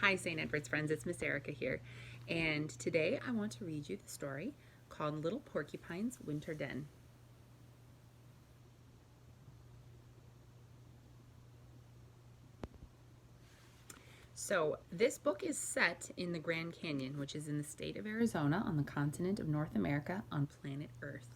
Hi, St. Edward's friends, it's Miss Erica here, and today I want to read you the story called Little Porcupine's Winter Den. So, this book is set in the Grand Canyon, which is in the state of Arizona on the continent of North America on planet Earth.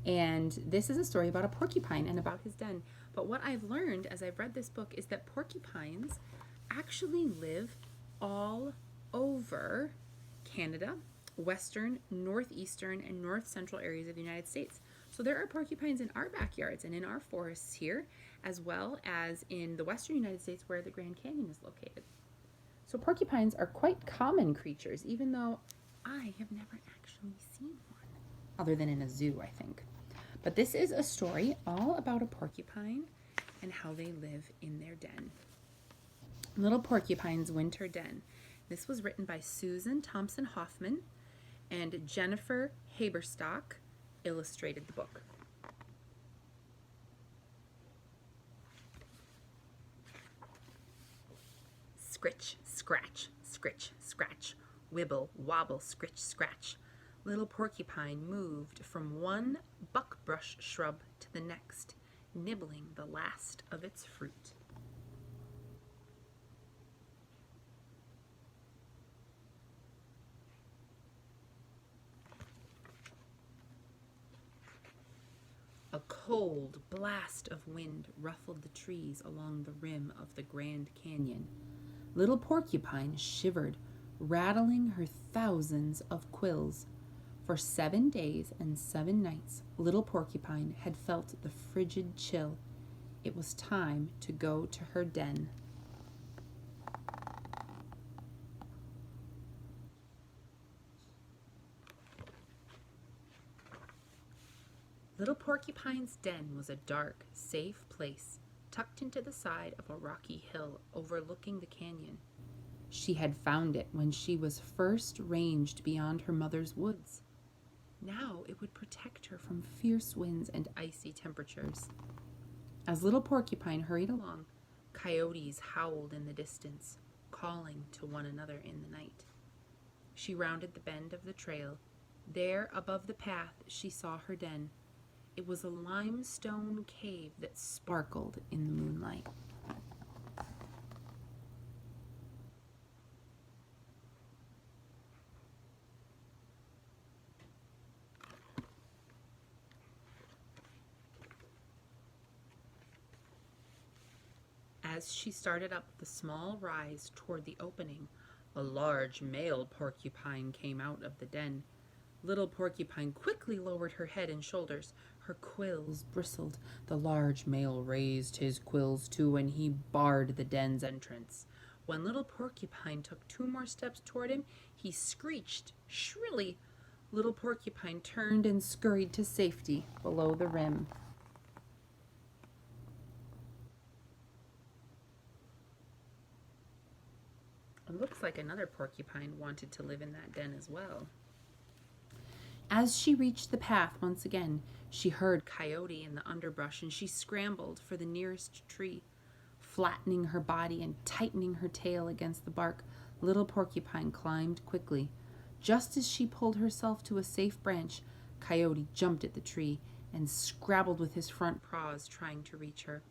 And this is a story about a porcupine and about his den. But what I've learned as I've read this book is that porcupines actually live all over Canada, western, northeastern, and north central areas of the United States. So there are porcupines in our backyards and in our forests here, as well as in the western United States where the Grand Canyon is located. So porcupines are quite common creatures, even though I have never actually seen one, other than in a zoo, I think. But this is a story all about a porcupine and how they live in their den. Little Porcupine's Winter Den. This was written by Susan Thompson Hoffman, and Jennifer Haberstock illustrated the book. Scritch, scratch, scritch, scratch, wibble, wobble, scritch, scratch. Little Porcupine moved from one buckbrush shrub to the next, nibbling the last of its fruit. A cold blast of wind ruffled the trees along the rim of the Grand Canyon. Little Porcupine shivered, rattling her thousands of quills. For 7 days and 7 nights, Little Porcupine had felt the frigid chill. It was time to go to her den. Little Porcupine's den was a dark, safe place, tucked into the side of a rocky hill overlooking the canyon. She had found it when she was first ranged beyond her mother's woods. Now it would protect her from fierce winds and icy temperatures. As Little Porcupine hurried along, coyotes howled in the distance, calling to one another in the night. She rounded the bend of the trail. There, above the path, she saw her den. It was a limestone cave that sparkled in the moonlight. As she started up the small rise toward the opening, a large male porcupine came out of the den. Little Porcupine quickly lowered her head and shoulders. Her quills bristled. The large male raised his quills too, and he barred the den's entrance. When Little Porcupine took 2 more steps toward him, he screeched shrilly. Little Porcupine turned and scurried to safety below the rim. It looks like another porcupine wanted to live in that den as well. As she reached the path once again, she heard Coyote in the underbrush, and she scrambled for the nearest tree. Flattening her body and tightening her tail against the bark, Little Porcupine climbed quickly. Just as she pulled herself to a safe branch, Coyote jumped at the tree and scrabbled with his front paws, trying to reach her.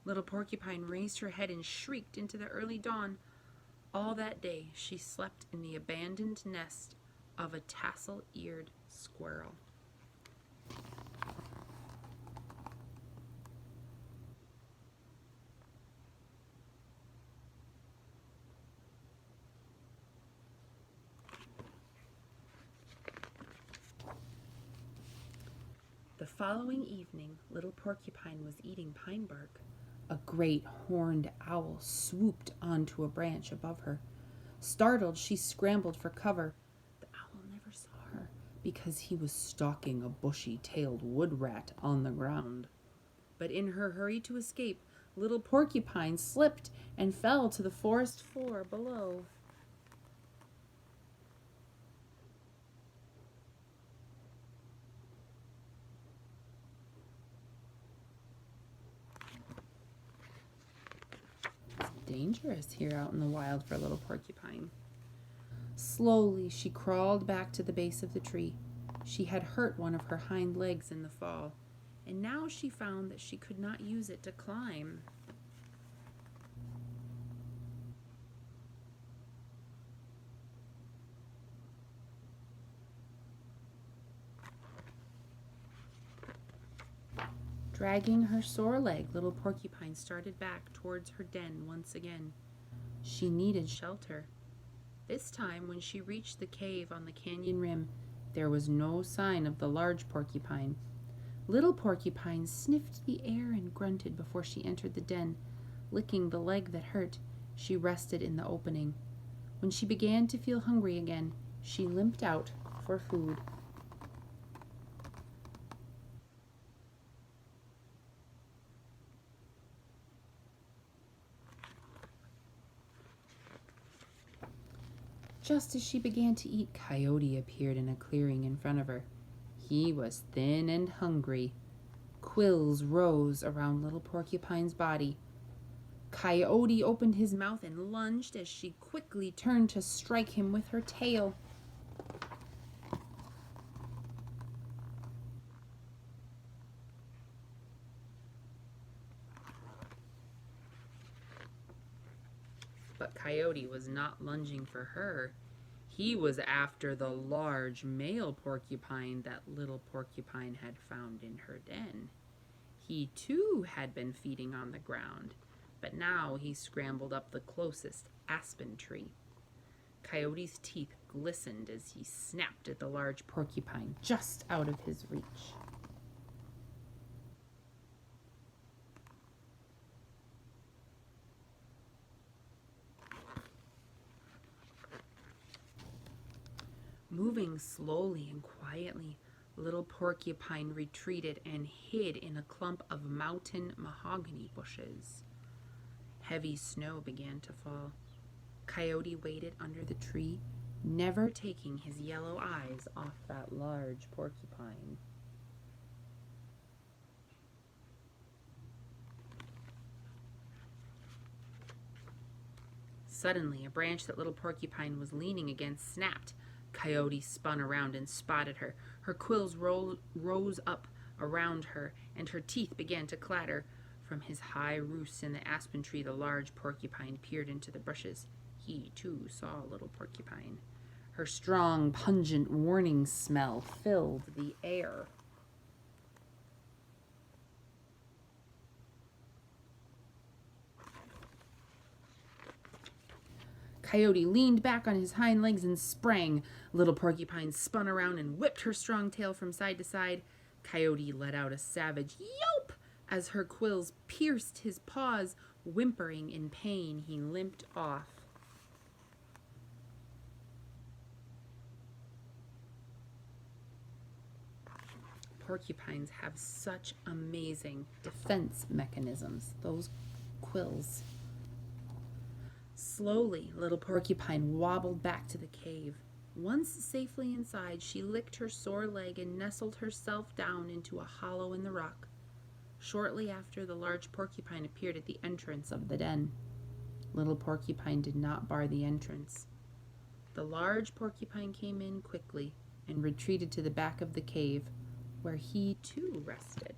Little Porcupine raised her head and shrieked into the early dawn. All that day she slept in the abandoned nest of a tassel-eared squirrel. The following evening, Little Porcupine was eating pine bark. A great horned owl swooped onto a branch above her. Startled, she scrambled for cover. The owl never saw her because he was stalking a bushy-tailed wood rat on the ground. But in her hurry to escape, Little Porcupine slipped and fell to the forest floor below. dangerous here out in the wild for little Porcupine. Slowly, she crawled back to the base of the tree. She had hurt one of her hind legs in the fall, and now she found that she could not use it to climb. Dragging her sore leg, little Porcupine started back towards her den once again. She needed shelter. This time, when she reached the cave on the canyon rim, there was no sign of the large porcupine. Little Porcupine sniffed the air and grunted before she entered the den. Licking the leg that hurt, she rested in the opening. When she began to feel hungry again, she limped out for food. Just as she began to eat, Coyote appeared in a clearing in front of her. He was thin and hungry. Quills rose around little Porcupine's body. Coyote opened his mouth and lunged as she quickly turned to strike him with her tail. But Coyote was not lunging for her. He was after the large male porcupine that little Porcupine had found in her den. He too had been feeding on the ground, but now he scrambled up the closest aspen tree. Coyote's teeth glistened as he snapped at the large porcupine just out of his reach. Moving slowly and quietly, little Porcupine retreated and hid in a clump of mountain mahogany bushes. Heavy snow began to fall. Coyote waited under the tree, never taking his yellow eyes off that large porcupine. Suddenly, a branch that little Porcupine was leaning against snapped. Coyote spun around and spotted her. Her quills rose up around her, and her teeth began to clatter. From his high roost in the aspen tree, the large porcupine peered into the bushes. He, too, saw little Porcupine. Her strong, pungent warning smell filled the air. Coyote leaned back on his hind legs and sprang. Little Porcupine spun around and whipped her strong tail from side to side. Coyote let out a savage yelp as her quills pierced his paws. Whimpering in pain, he limped off. Porcupines have such amazing defense mechanisms, those quills. Slowly, little Porcupine wobbled back to the cave. Once safely inside, she licked her sore leg and nestled herself down into a hollow in the rock. Shortly after, the large porcupine appeared at the entrance of the den. Little Porcupine did not bar the entrance. The large porcupine came in quickly and retreated to the back of the cave, where he too rested.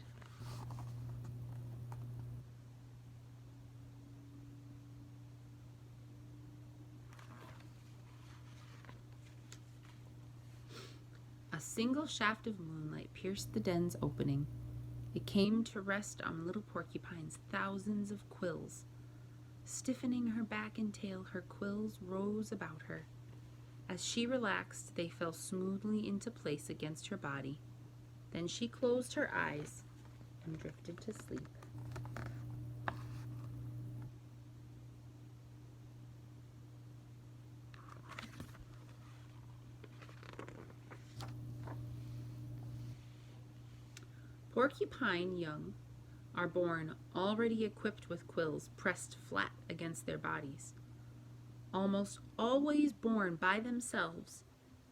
A single shaft of moonlight pierced the den's opening. It came to rest on little Porcupine's thousands of quills. Stiffening her back and tail, her quills rose about her. As she relaxed, they fell smoothly into place against her body. Then she closed her eyes and drifted to sleep. Porcupine young are born already equipped with quills pressed flat against their bodies. Almost always born by themselves,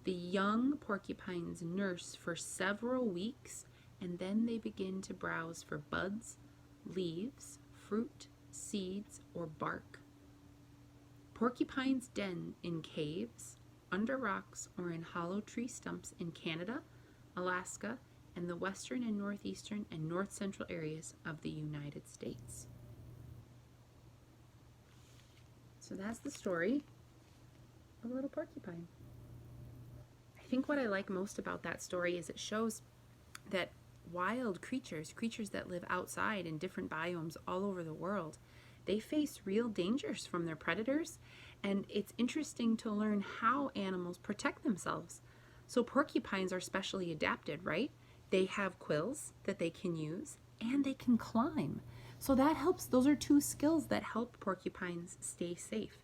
the young porcupines nurse for several weeks, and then they begin to browse for buds, leaves, fruit, seeds, or bark. Porcupines den in caves, under rocks, or in hollow tree stumps in Canada, Alaska, and the western and northeastern and north central areas of the United States. So that's the story of a little porcupine. I think what I like most about that story is it shows that wild creatures that live outside in different biomes all over the world, they face real dangers from their predators, and it's interesting to learn how animals protect themselves. So porcupines are specially adapted, right? They have quills that they can use, and they can climb. So that helps. Those are two skills that help porcupines stay safe.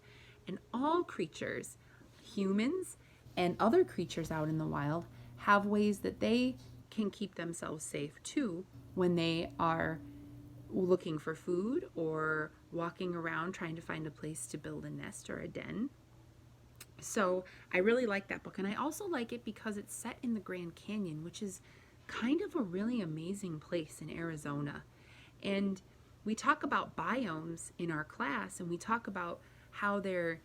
And all creatures, humans and other creatures out in the wild, have ways that they can keep themselves safe too when they are looking for food or walking around trying to find a place to build a nest or a den. So I really like that book, and I also like it because it's set in the Grand Canyon, which is kind of a really amazing place in Arizona. And we talk about biomes in our class, and we talk about how they're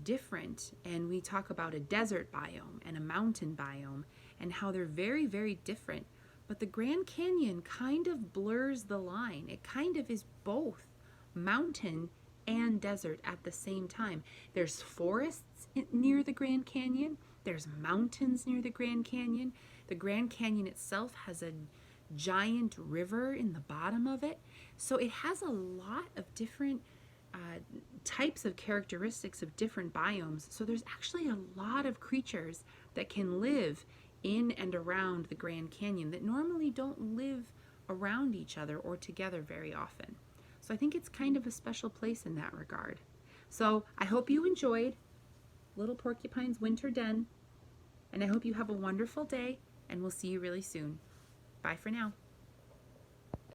different, and we talk about a desert biome and a mountain biome and how they're very, very different. But the Grand Canyon kind of blurs the line. It kind of is both mountain and desert at the same time. There's forests near the Grand Canyon. There's mountains near the Grand Canyon. The Grand Canyon itself has a giant river in the bottom of it. So it has a lot of different types of characteristics of different biomes. So there's actually a lot of creatures that can live in and around the Grand Canyon that normally don't live around each other or together very often. So I think it's kind of a special place in that regard. So I hope you enjoyed Little Porcupine's Winter Den, and I hope you have a wonderful day, and we'll see you really soon. Bye for now.